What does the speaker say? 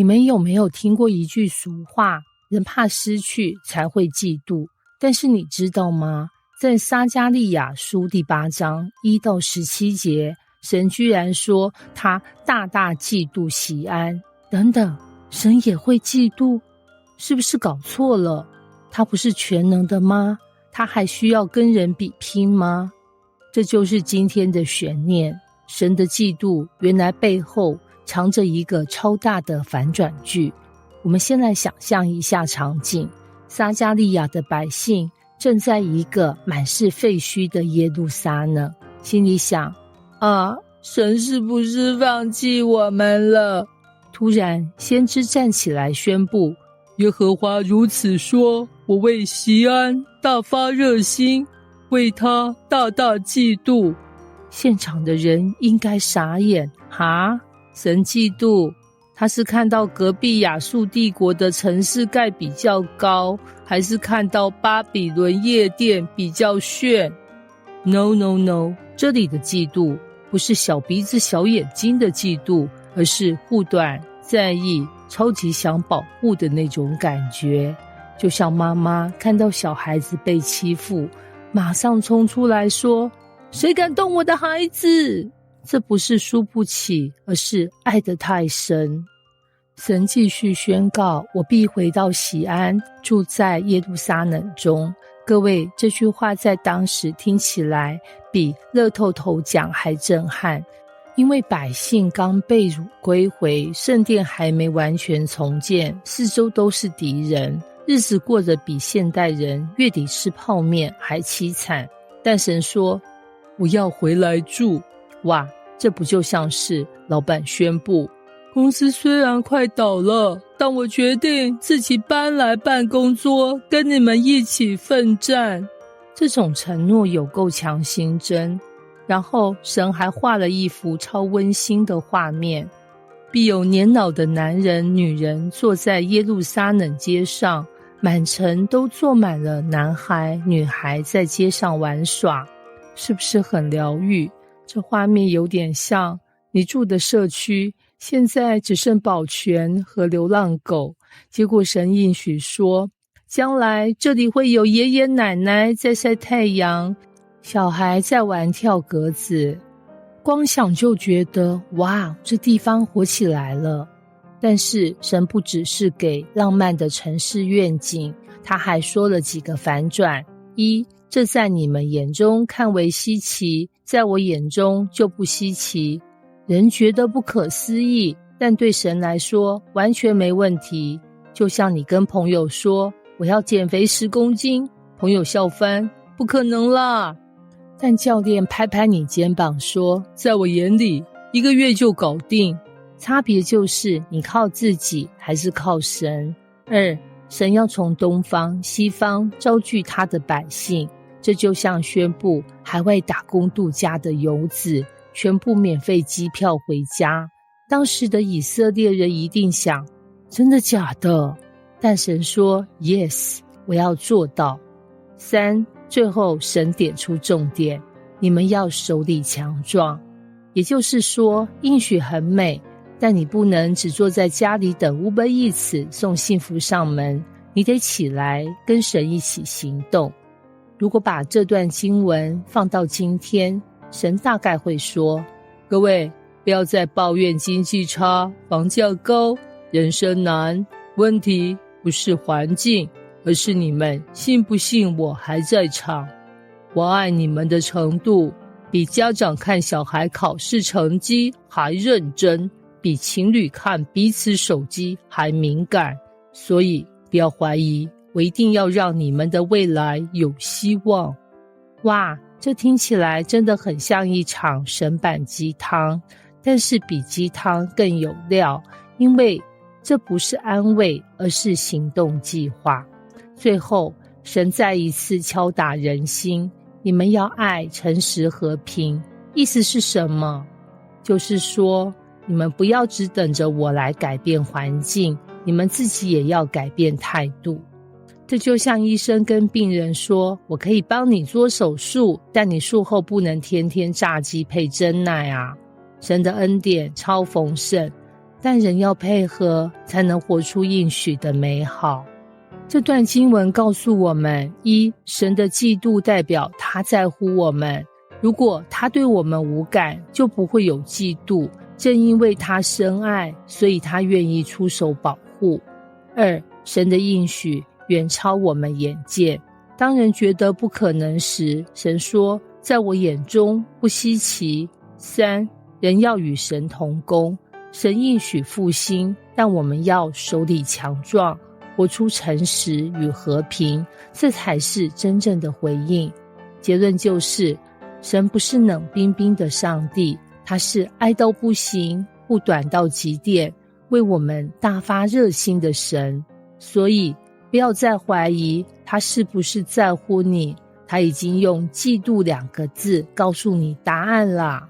你们有没有听过一句俗话，人怕失去才会嫉妒，但是你知道吗？在撒迦利亚书第8章1到17节，神居然说他大大嫉妒喜安。等等，神也会嫉妒？是不是搞错了？他不是全能的吗？他还需要跟人比拼吗？这就是今天的悬念。神的嫉妒原来背后藏着一个超大的反转剧。我们先来想象一下场景，撒迦利亚的百姓正在一个满是废墟的耶路撒冷，心里想神是不是放弃我们了？突然先知站起来宣布，耶和华如此说，我为锡安大发热心，为他大大嫉妒。现场的人应该傻眼，神嫉妒？他是看到隔壁亚述帝国的城市盖比较高，还是看到巴比伦夜店比较炫？ No， 这里的嫉妒不是小鼻子小眼睛的嫉妒，而是护短在意，超级想保护的那种感觉。就像妈妈看到小孩子被欺负，马上冲出来说，谁敢动我的孩子？这不是输不起，而是爱得太深。神继续宣告，我必回到锡安，住在耶路撒冷中。各位，这句话在当时听起来比乐透头奖还震撼，因为百姓刚被掳归回，圣殿还没完全重建，四周都是敌人，日子过得比现代人月底吃泡面还凄惨。但神说，我要回来住。哇，这不就像是老板宣布，公司虽然快倒了，但我决定自己搬来办公桌，跟你们一起奋战。这种承诺有够强心针。然后神还画了一幅超温馨的画面，必有年老的男人女人坐在耶路撒冷街上，满城都坐满了男孩女孩在街上玩耍。是不是很疗愈？这画面有点像你住的社区现在只剩保全和流浪狗，结果神应许说，将来这里会有爷爷奶奶在晒太阳，小孩在玩跳格子。光想就觉得哇，这地方活起来了。但是神不只是给浪漫的城市愿景，他还说了几个反转。一，这在你们眼中看为稀奇，在我眼中就不稀奇。人觉得不可思议，但对神来说完全没问题。就像你跟朋友说，我要减肥10公斤，朋友笑翻，不可能啦。但教练拍拍你肩膀说，在我眼里1个月就搞定。差别就是你靠自己还是靠神。2，神要从东方西方招聚他的百姓，这就像宣布海外打工度假的游子全部免费机票回家。当时的以色列人一定想，真的假的？但神说 Yes， 我要做到。3，最后神点出重点，你们要手里强壮。也就是说，应许很美，但你不能只坐在家里等 Uber Eats 送幸福上门，你得起来跟神一起行动。如果把这段经文放到今天，神大概会说，各位不要再抱怨经济差、房价高、人生难，问题不是环境，而是你们信不信我还在场。我爱你们的程度比家长看小孩考试成绩还认真，比情侣看彼此手机还敏感。所以不要怀疑，我一定要让你们的未来有希望。哇，这听起来真的很像一场神版鸡汤，但是比鸡汤更有料，因为这不是安慰，而是行动计划。最后，神再一次敲打人心，你们要爱、诚实、和平。意思是什么？就是说，你们不要只等着我来改变环境，你们自己也要改变态度。这就像医生跟病人说，我可以帮你做手术，但你术后不能天天炸鸡配珍奶啊。神的恩典超丰盛，但人要配合，才能活出应许的美好。这段经文告诉我们：一，神的嫉妒代表他在乎我们，如果他对我们无感，就不会有嫉妒。正因为他深爱，所以他愿意出手保护。二，神的应许远超我们眼见。当人觉得不可能时，神说：在我眼中不稀奇。三，人要与神同工。神应许复兴，但我们要手里强壮，活出诚实与和平，这才是真正的回应。结论就是，神不是冷冰冰的上帝，他是爱到不行，不短到极点，为我们大发热心的神。所以不要再怀疑他是不是在乎你，他已经用嫉妒2个字告诉你答案啦。